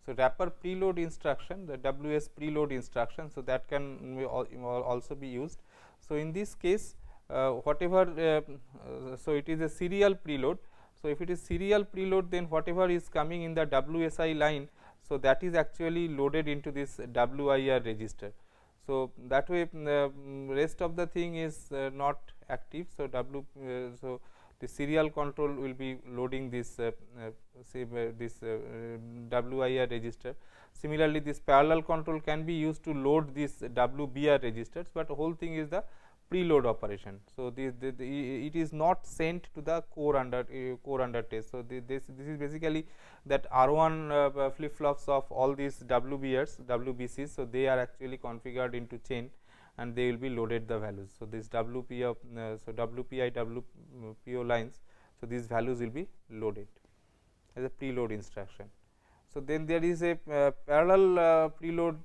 So, wrapper preload instruction, the WS preload instruction. So, that can also be used. So, in this case whatever so it is a serial preload. So, if it is serial preload, then whatever is coming in the WSI line, so that is actually loaded into this WIR register. So, that way rest of the thing is not active. So, so the serial control will be loading this this WIR register. Similarly, this parallel control can be used to load this WBR registers, but the whole thing is the preload operation. So, it is not sent to the core under test. So, this is basically that R1 flip flops of all these WBRs, WBCs. So, they are actually configured into chain and they will be loaded the values. So, this WP of so WPI WPO lines. So, these values will be loaded as a preload instruction. So, then there is a parallel preload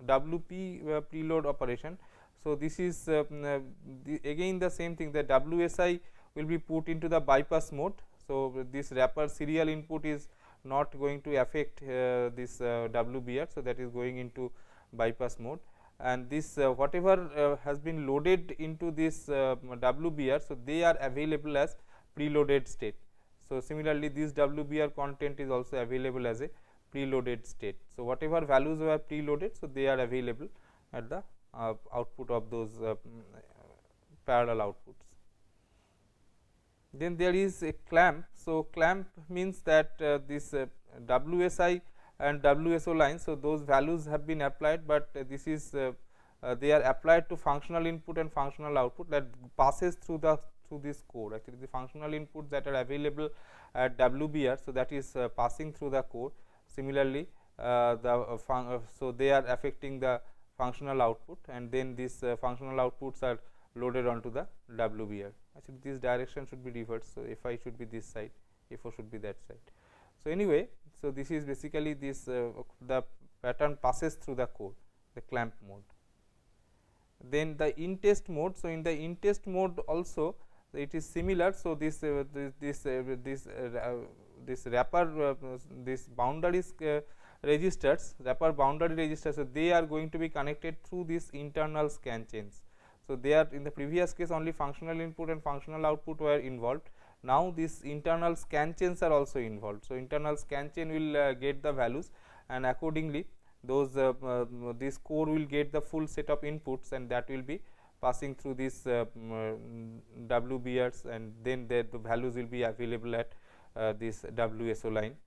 WP preload operation. So, this is again the same thing, the WSI will be put into the bypass mode. So, this wrapper serial input is not going to affect this WBR. So, that is going into bypass mode, and this whatever has been loaded into this WBR. So, they are available as preloaded state. So, similarly, this WBR content is also available as a preloaded state. So, whatever values were preloaded, so they are available at the output of those parallel outputs. Then there is a clamp. So, clamp means that this WSI and WSO lines. So, those values have been applied, but this is they are applied to functional input and functional output that passes through this core. Actually, the functional inputs that are available at WBR. So, that is passing through the core. Similarly, so they are affecting the functional output, and then these functional outputs are loaded onto the WBR. Actually, this direction should be reversed. So, Fi should be this side, Fo should be that side. So, anyway, so this is basically this the pattern passes through the core, the clamp mode. Then the in test mode. So, in the in test mode also it is similar. So, this wrapper this boundaries registers, wrapper boundary registers, so they are going to be connected through these internal scan chains. So, they are in the previous case only functional input and functional output were involved. Now, these internal scan chains are also involved. So, internal scan chain will get the values, and accordingly those this core will get the full set of inputs, and that will be passing through these WBRs, and then the values will be available at this WSO line.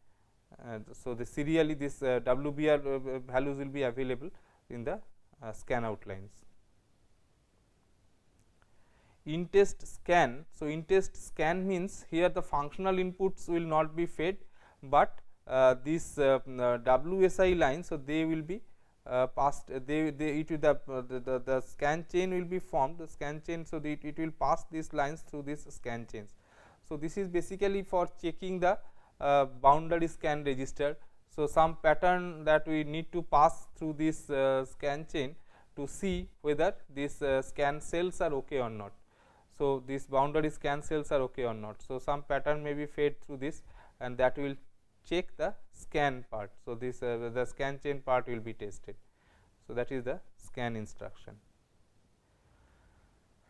So, the serially this WBR values will be available in the scan out lines. In test scan. So, in test scan means here the functional inputs will not be fed, but this WSI line. So, they will be passed, the scan chain will be formed, the scan chain. So, it will pass these lines through these scan chains. So, this is basically for checking the boundary scan register. So, some pattern that we need to pass through this scan chain to see whether these scan cells are okay or not. So, these boundary scan cells are okay or not. So, some pattern may be fed through this, and that will check the scan part. So, this the scan chain part will be tested. So, that is the scan instruction.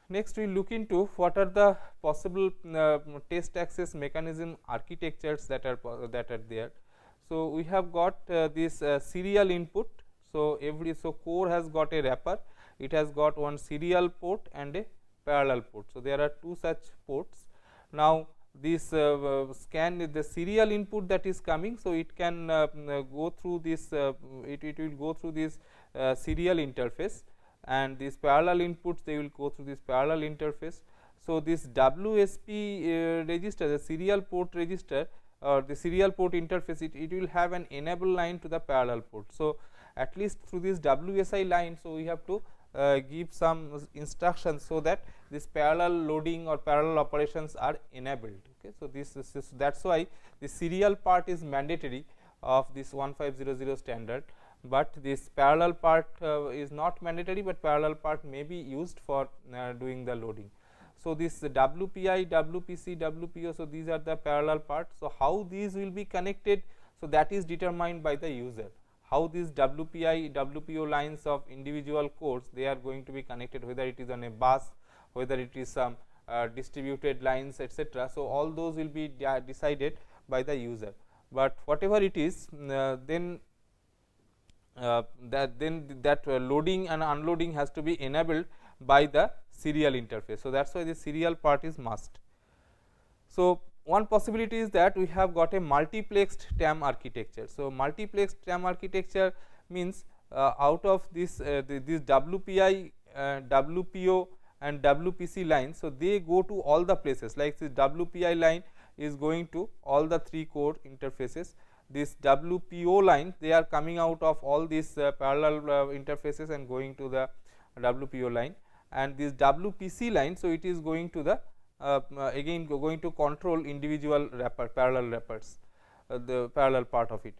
Next, we look into what are the possible test access mechanism architectures that are there. So, we have got this serial input. So, core has got a wrapper, it has got one serial port and a parallel port. So, there are two such ports. Now, this scan the serial input that is coming. So, it can go through this it will go through this serial interface, and these parallel inputs they will go through this parallel interface. So, this WSP register, the serial port register or the serial port interface, it will have an enable line to the parallel port. So, at least through this WSI line. So, we have to give some instructions, so that this parallel loading or parallel operations are enabled. Okay. So, that is why the serial part is mandatory of this 1500 standard, but this parallel part is not mandatory, but parallel part may be used for doing the loading. So, this WPI, WPC, WPO. So, these are the parallel parts. So, how these will be connected? So, that is determined by the user. How these WPI, WPO lines of individual cores, they are going to be connected, whether it is on a bus, whether it is some distributed lines, etc. So, all those will be decided by the user, but whatever it is, then that loading and unloading has to be enabled by the serial interface. So, that is why the serial part is must. So, one possibility is that we have got a multiplexed TAM architecture. So, multiplexed TAM architecture means out of this this WPI, WPO and WPC lines. So, they go to all the places, like this WPI line is going to all the 3 core interfaces. This WPO line, they are coming out of all these parallel interfaces and going to the WPO line, and this WPC line. So, it is going to the again going to control individual parallel wrappers, the parallel part of it.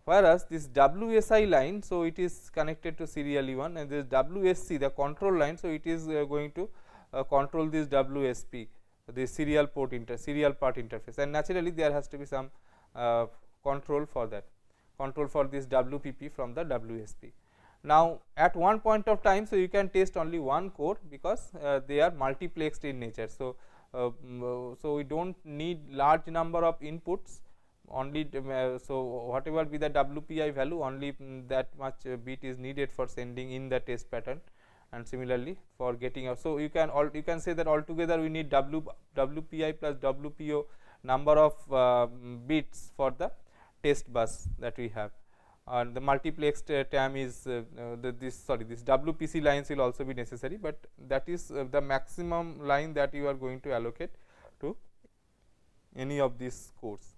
Whereas, this WSI line, so it is connected to serially one, and this WSC, the control line, so it is going to control this WSP, the serial part interface, and naturally there has to be some control for that, control for this WPP from the WSP. Now, at one point of time, so you can test only one core, because they are multiplexed in nature. So, so we do not need large number of inputs, only so whatever be the WPI value, only that much bit is needed for sending in the test pattern, and similarly for getting out. So, you can say that altogether we need WPI plus WPO number of bits for the test bus that we have, and the multiplexed TAM is this WPC lines will also be necessary, but that is the maximum line that you are going to allocate to any of these cores.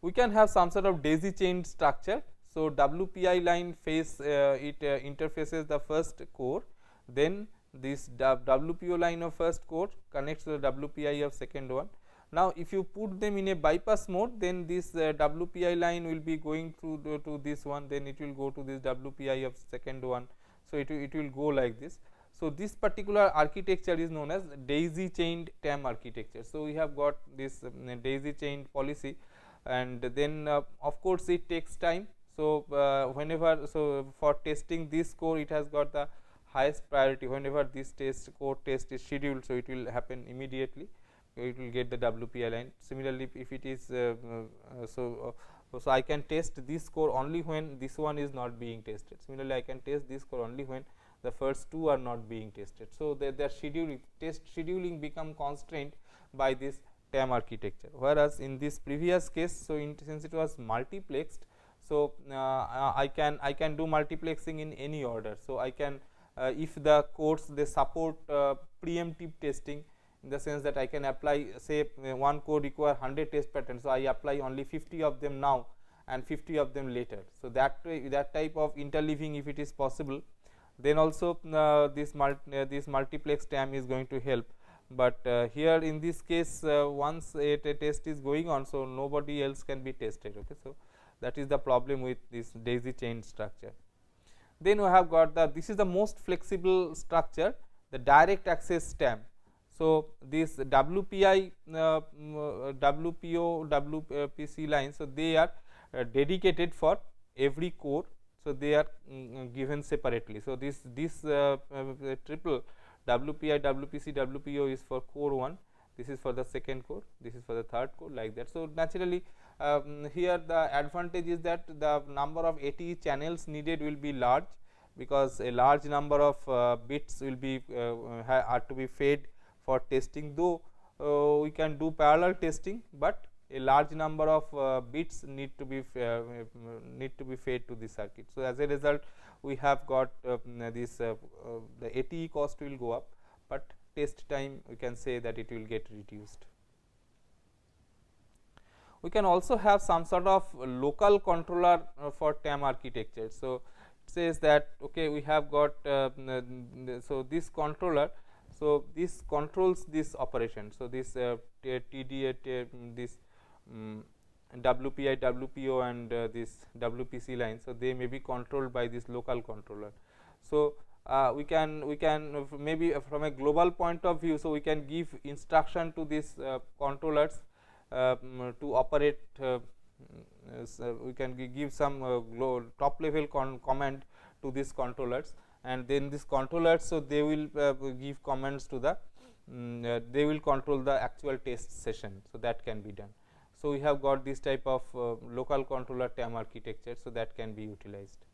We can have some sort of daisy chain structure. So, WPI line face it interfaces the first core, then this WPO line of first core connects to the WPI of second one. Now, if you put them in a bypass mode, then this WPI line will be going through to this one, then it will go to this WPI of second one. So, it will go like this. So, this particular architecture is known as daisy chained TAM architecture. So, we have got this daisy chained policy, and then of course, it takes time. So, whenever, so for testing this core, it has got the highest priority. Whenever this core test is scheduled, so it will happen immediately, it will get the WPI line. Similarly, if it is so I can test this core only when this one is not being tested. Similarly, I can test this core only when the first 2 are not being tested. So, their scheduling, test scheduling become constrained by this TAM architecture, whereas in this previous case, so since it was multiplexed, so I can do multiplexing in any order. So, I can if the cores they support preemptive testing, in the sense that I can apply, say one core require 100 test patterns. So, I apply only 50 of them now and 50 of them later. So, that type of interleaving, if it is possible, then also this multiplex TAM is going to help. But here in this case, once a test is going on, so nobody else can be tested. Okay. So, that is the problem with this daisy chain structure. Then we have got this is the most flexible structure, the direct access TAM. So, this WPI, WPO, WPC lines, so they are dedicated for every core. So, they are given separately. So, this triple WPI, WPC, WPO is for core 1, this is for the second core, this is for the third core, like that. So, naturally here the advantage is that the number of ATE channels needed will be large, because a large number of bits will be are to be fed for testing, though we can do parallel testing, but a large number of bits need to be fed to the circuit. So, as a result, we have got this the ATE cost will go up, but test time we can say that it will get reduced. We can also have some sort of local controller for TAM architecture. So, it says that okay, we have got so this controller. So, this controls this operation. So, this TD this WPI, WPO and this WPC line. So, they may be controlled by this local controller. So, we can maybe from a global point of view. So, we can give instruction to these controllers to operate, we can give some top level command to these controllers, and then these controllers, so they will give commands to the they will control the actual test session. So, that can be done. So, we have got this type of local controller TAM architecture. So, that can be utilized.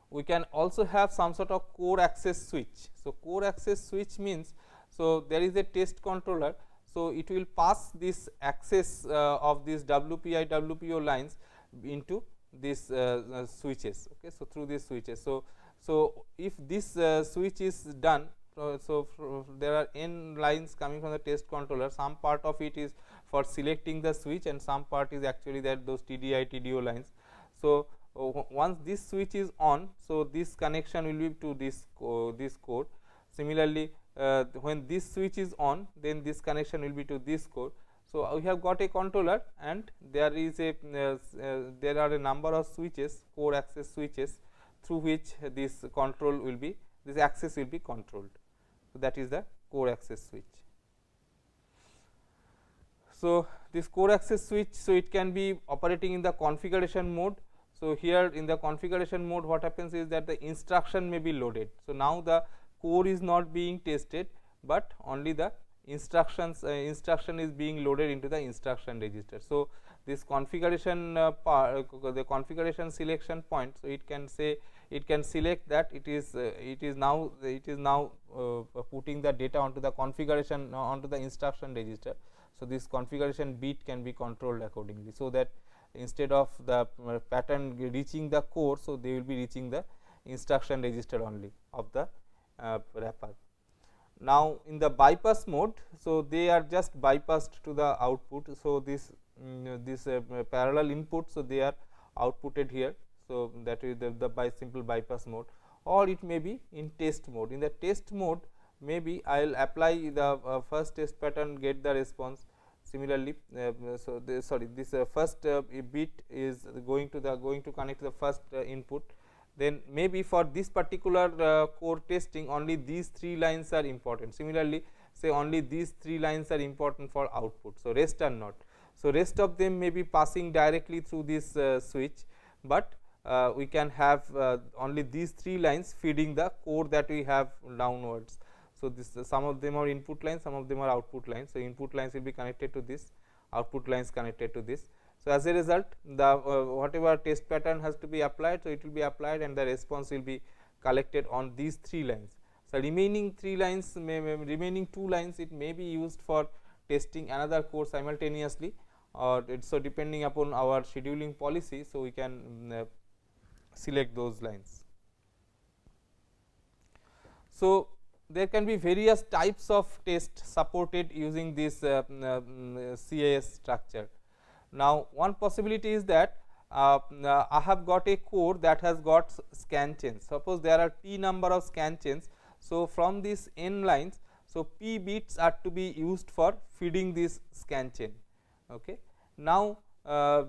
We can also have some sort of core access switch. So, core access switch means, so there is a test controller. So, it will pass this access of these WPI WPO lines into these switches. Okay. So, through these switches. So, if this switch is done, so there are n lines coming from the test controller, some part of it is for selecting the switch and some part is actually that those TDI TDO lines. So, once this switch is on, so this connection will be to this core. Similarly, when this switch is on, then this connection will be to this core. So, we have got a controller and there is a there are a number of switches, core access switches, through which this control will be, this access will be controlled. So, that is the core access switch. So, this core access switch, so it can be operating in the configuration mode. So, here in the configuration mode, what happens is that the instruction may be loaded. So, now the core is not being tested, but only the instructions instruction is being loaded into the instruction register. So, this configuration the configuration selection point. So, it can say, it can select that it is now putting the data onto the configuration onto the instruction register. So, this configuration bit can be controlled accordingly. So, that instead of the pattern reaching the core, so they will be reaching the instruction register only of the wrapper. Now, in the bypass mode, so they are just bypassed to the output. So, this parallel input, so they are outputted here. So, that is the by simple bypass mode, or it may be in test mode. In the test mode, maybe I will apply the first test pattern, get the response. Similarly, so this first bit is going to connect to the first input. Then maybe for this particular core testing, only these 3 lines are important. Similarly, say only these 3 lines are important for output. So, rest are not. So, rest of them may be passing directly through this switch, but we can have only these 3 lines feeding the core that we have downwards. So, this some of them are input lines, some of them are output lines. So, input lines will be connected to this, output lines connected to this. So, as a result, the whatever test pattern has to be applied, so it will be applied and the response will be collected on these 3 lines. So, remaining 3 lines, remaining 2 lines, it may be used for testing another core simultaneously, or so depending upon our scheduling policy. So, we can select those lines. So, there can be various types of test supported using this CAS structure. Now, one possibility is that I have got a core that has got scan chains. Suppose there are p number of scan chains. So, from these n lines, so p bits are to be used for feeding this scan chain. Okay. Now,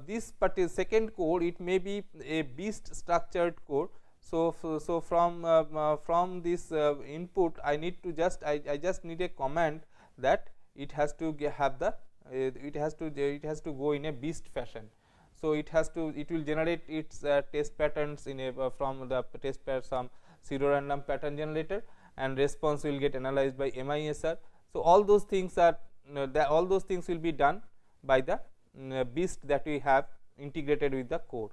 this particular second core, it may be a beast structured core. So, from this input, I need to just I just need a command that it has to have the it has to go in a beast fashion. So, it will generate its test patterns in a from the test pattern, some pseudo random pattern generator, and response will get analyzed by MISR. So, all those things are all those things will be done by the beast that we have integrated with the core.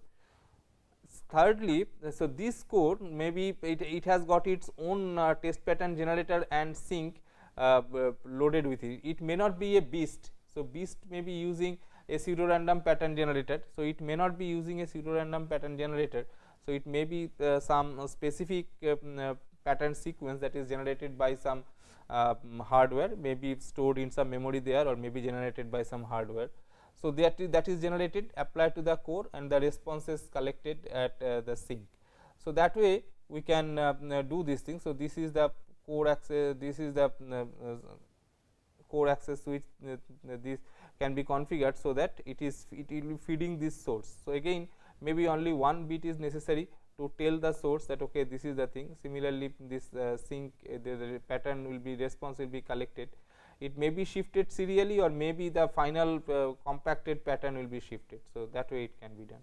Thirdly, so this core maybe it has got its own test pattern generator and sink loaded with it. It may not be a beast. So, beast may be using a pseudo random pattern generator. So, it may not be using a pseudo random pattern generator. So, it may be some specific pattern sequence that is generated by some hardware, may be stored in some memory there, or may be generated by some hardware. So, that is generated, applied to the core, and the responses collected at the sink. So, that way we can do this thing. So, this is the core access, this is the core access switch, this can be configured, so that it will be feeding this source. So, again maybe only one bit is necessary to tell the source that okay, this is the thing. Similarly, this sink the pattern will be, response will be collected. it may be shifted serially, or maybe the final compacted pattern will be shifted. So, that way it can be done.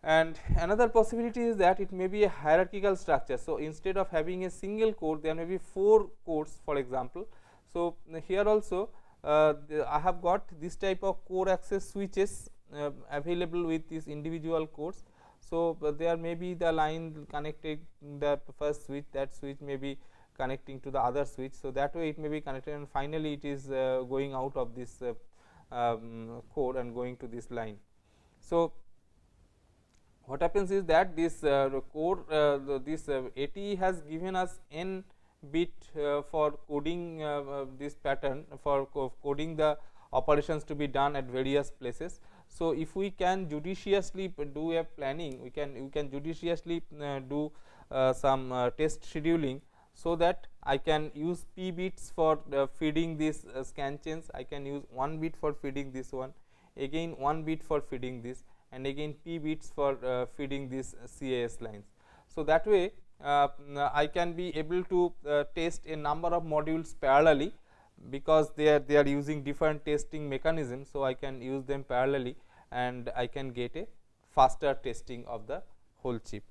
And another possibility is that it may be a hierarchical structure. So, instead of having a single core, there may be 4 cores, for example. So, here also I have got this type of core access switches available with these individual cores. So, there may be the line connected the first switch, that switch may be connecting to the other switch. So, that way it may be connected, and finally, it is going out of this core and going to this line. So, what happens is that this core this ATE has given us n bit for coding this pattern, for coding the operations to be done at various places. So, if we can judiciously do a planning, we can judiciously do some test scheduling, so that I can use p bits for feeding this scan chains. I can use 1 bit for feeding this one, again 1 bit for feeding this, and again p bits for feeding these CAS lines. So, that way I can be able to test a number of modules parallelly, because they are using different testing mechanisms. So, I can use them parallelly, and I can get a faster testing of the whole chip.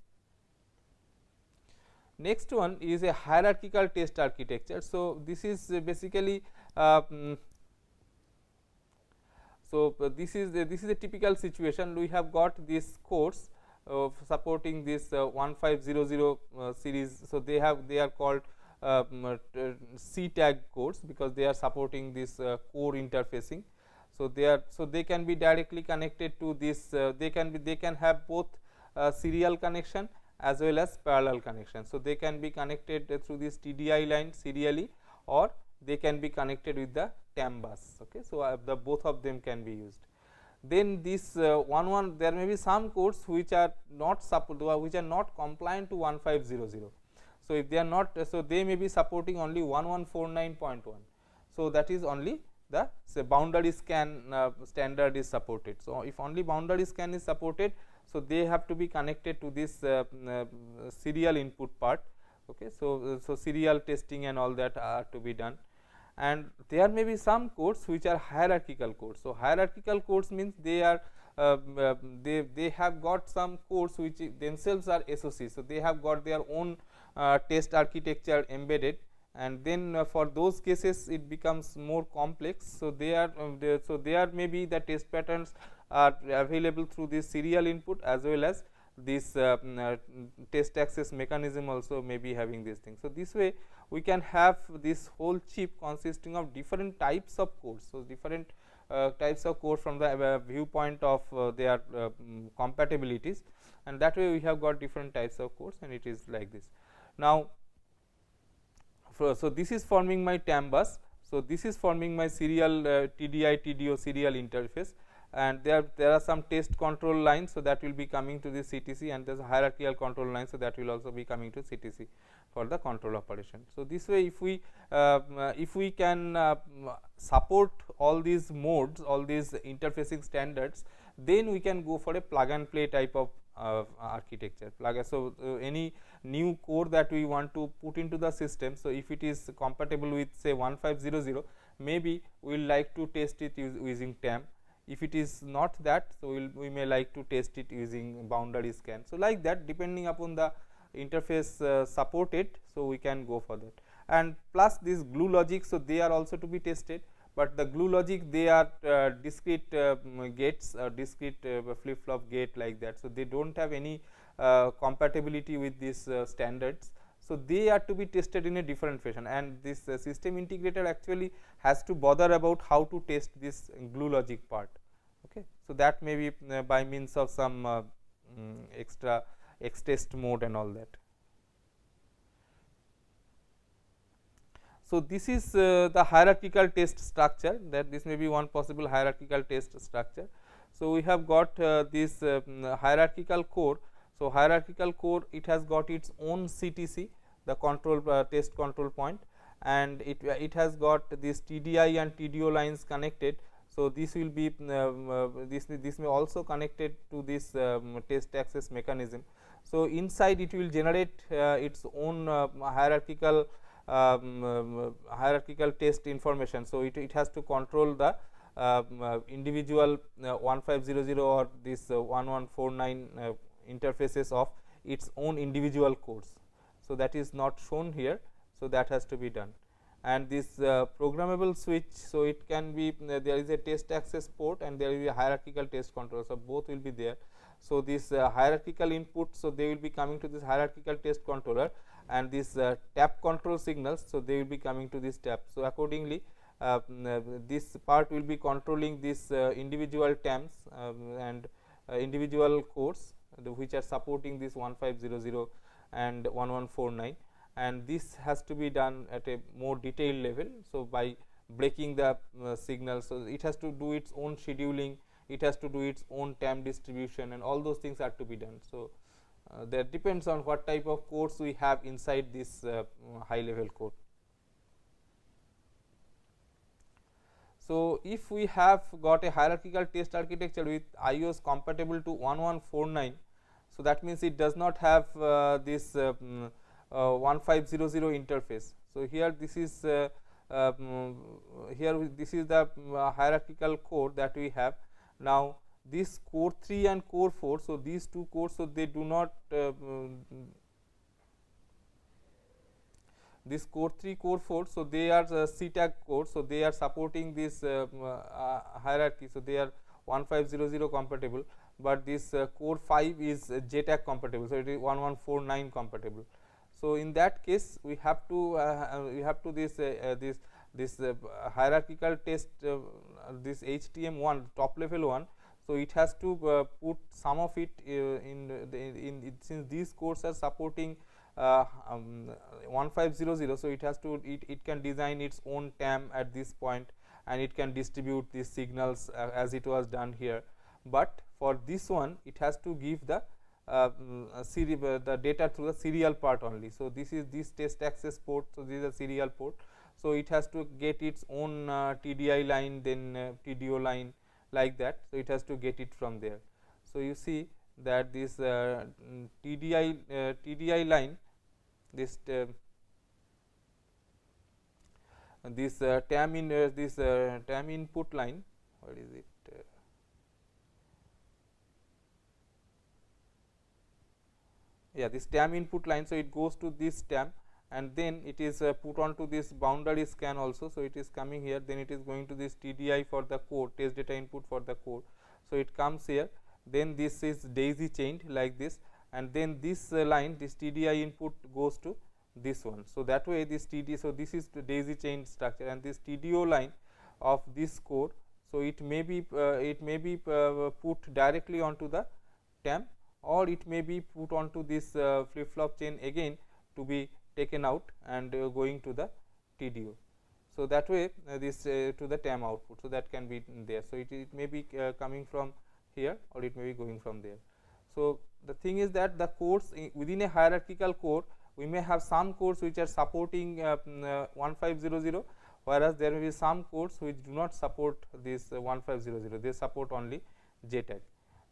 Next one is a hierarchical test architecture. So, this is basically this is a typical situation. We have got this course supporting this 1500 series. So, they are called C tag cores, because they are supporting this core interfacing. So, they can be directly connected to this. They can have both serial connection as well as parallel connection. So, they can be connected through this TDI line serially, or they can be connected with the TAM bus. Okay. So, the both of them can be used. Then this there may be some cores which are not compliant to 1500. So, if they are not, so they may be supporting only 1149.1. So, that is only the boundary scan standard is supported. So, if only boundary scan is supported, so they have to be connected to this serial input part. Okay. So, serial testing and all that are to be done. And there may be some cores which are hierarchical cores. So, hierarchical cores means they are they have got some cores which themselves are SOC. So, they have got their own test architecture embedded, and then for those cases it becomes more complex. So, there may be the test patterns are available through this serial input, as well as this test access mechanism also may be having this thing. So, this way we can have this whole chip consisting of different types of cores. So, different types of cores from the viewpoint of their compatibilities, and that way we have got different types of cores, and it is like this. Now, so this is forming my TAM bus. So, this is forming my serial TDI TDO serial interface, and there are some test control lines. So, that will be coming to the CTC, and there is a hierarchical control line. So, that will also be coming to CTC for the control operation. So, this way if we can support all these modes, all these interfacing standards, then we can go for a plug and play type of architecture. So, any new core that we want to put into the system. So, if it is compatible with say 1500, maybe we will like to test it using TAM. If it is not that, so we may like to test it using boundary scan. So, like that, depending upon the interface supported, so we can go for that. And plus this glue logic, so they are also to be tested, but the glue logic, they are discrete gates, discrete flip flop gate like that. So, they do not have any compatibility with these standards. So, they are to be tested in a different fashion, and this system integrator actually has to bother about how to test this glue logic part. Okay. So, that may be by means of some extra X test mode and all that. So, this is the hierarchical test structure, that this may be one possible hierarchical test structure. So, we have got this hierarchical core. So, hierarchical core, it has got its own CTC, the control test control point, and it has got this TDI and TDO lines connected. So, this will be this may also connected to this test access mechanism. So, inside it will generate its own hierarchical hierarchical test information. So, it has to control the individual 1500 or this 1149 interfaces of its own individual cores. So, that is not shown here. So, that has to be done, and this programmable switch. So, it can be there is a test access port and there will be a hierarchical test controller. So, both will be there. So, this hierarchical input. So, they will be coming to this hierarchical test controller, and this tap control signals. So, they will be coming to this tap. So, accordingly this part will be controlling this individual TAMs and individual cores which are supporting this 1500 and 1149, and this has to be done at a more detailed level. So, by breaking the signal. So, it has to do its own scheduling, it has to do its own TAM distribution, and all those things are to be done. So, that depends on what type of cores we have inside this high level code. So, if we have got a hierarchical test architecture with IOs compatible to 1149, so that means it does not have this 1500 interface. So, here this is here this is the hierarchical core that we have. Now, this core 3 and core 4. So, these two cores, so they do not this core 3 core 4. So, they are CTAG cores. So, they are supporting this hierarchy. So, they are 1500 compatible, but this core 5 is JTAG compatible. So, it is 1149 compatible. So, in that case we have to this hierarchical test this HTM1 top level one. So, it has to put some of it since these cores are supporting 1500. So, it has to it can design its own TAM at this point, and it can distribute these signals as it was done here. But for this one, it has to give the the data through the serial part only. So, this is this test access port. So, this is a serial port. So, it has to get its own TDI line, then TDO line, like that. So, it has to get it from there. So, you see that this TDI line, this TAM in this TAM input line, what is it? Yeah, this TAM input line. So, it goes to this TAM, and then it is put onto this boundary scan also. So, it is coming here, then it is going to this TDI for the core, test data input for the core. So, it comes here, then this is daisy chained like this, and then this line, this TDI input goes to this one. So, that way this TD. So, this is the daisy chain structure, and this TDO line of this core. So, it may be put directly onto the TAM, or it may be put onto this flip flop chain again to be taken out and going to the TDO. So, that way this to the TAM output. So, that can be there. So, it may be coming from here, or it may be going from there. So, the thing is that the cores within a hierarchical core, we may have some cores which are supporting 1500, whereas there may be some cores which do not support this 1500, they support only JTAG.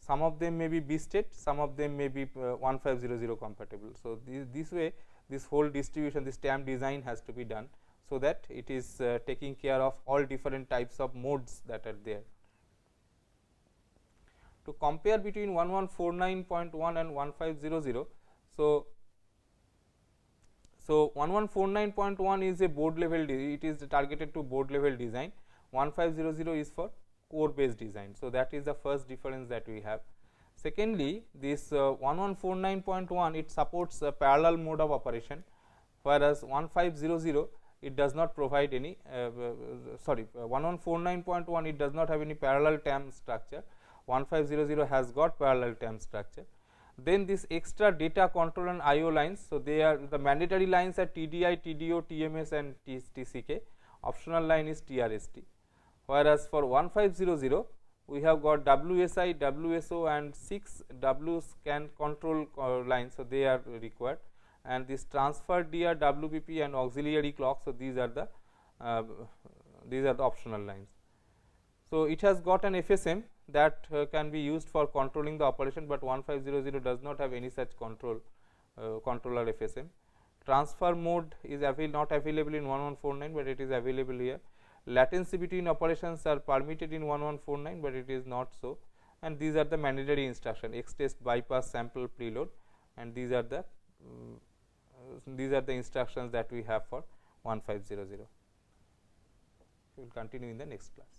Some of them may be B state, some of them may be 1500 compatible. So, this way this whole distribution, this TAM design has to be done, so that it is taking care of all different types of modes that are there. To compare between 1149.1 and 1500. So, 1149.1 is a board level, it is targeted to board level design. 1500 is for core based design. So, that is the first difference that we have. Secondly, this 1149.1 it supports a parallel mode of operation, whereas 1500 it does not provide any 1149.1 it does not have any parallel TAM structure. 1500 has got parallel TAM structure. Then this extra data control and IO lines. So, they are the mandatory lines are TDI, TDO, TMS and TCK. Optional line is TRST. Whereas, for 1500 we have got WSI, WSO and 6 W scan control lines. So, they are required, and this transfer DR, WPP and auxiliary clock. So, these are the optional lines. So, it has got an FSM that can be used for controlling the operation, but 1500 does not have any such controller FSM. transfer mode is not available in 1149, but it is available here. Latency between operations are permitted in 1149, but it is not so, and these are the mandatory instruction X test, bypass, sample, preload, and these are the instructions that we have for 1500. We will continue in the next class.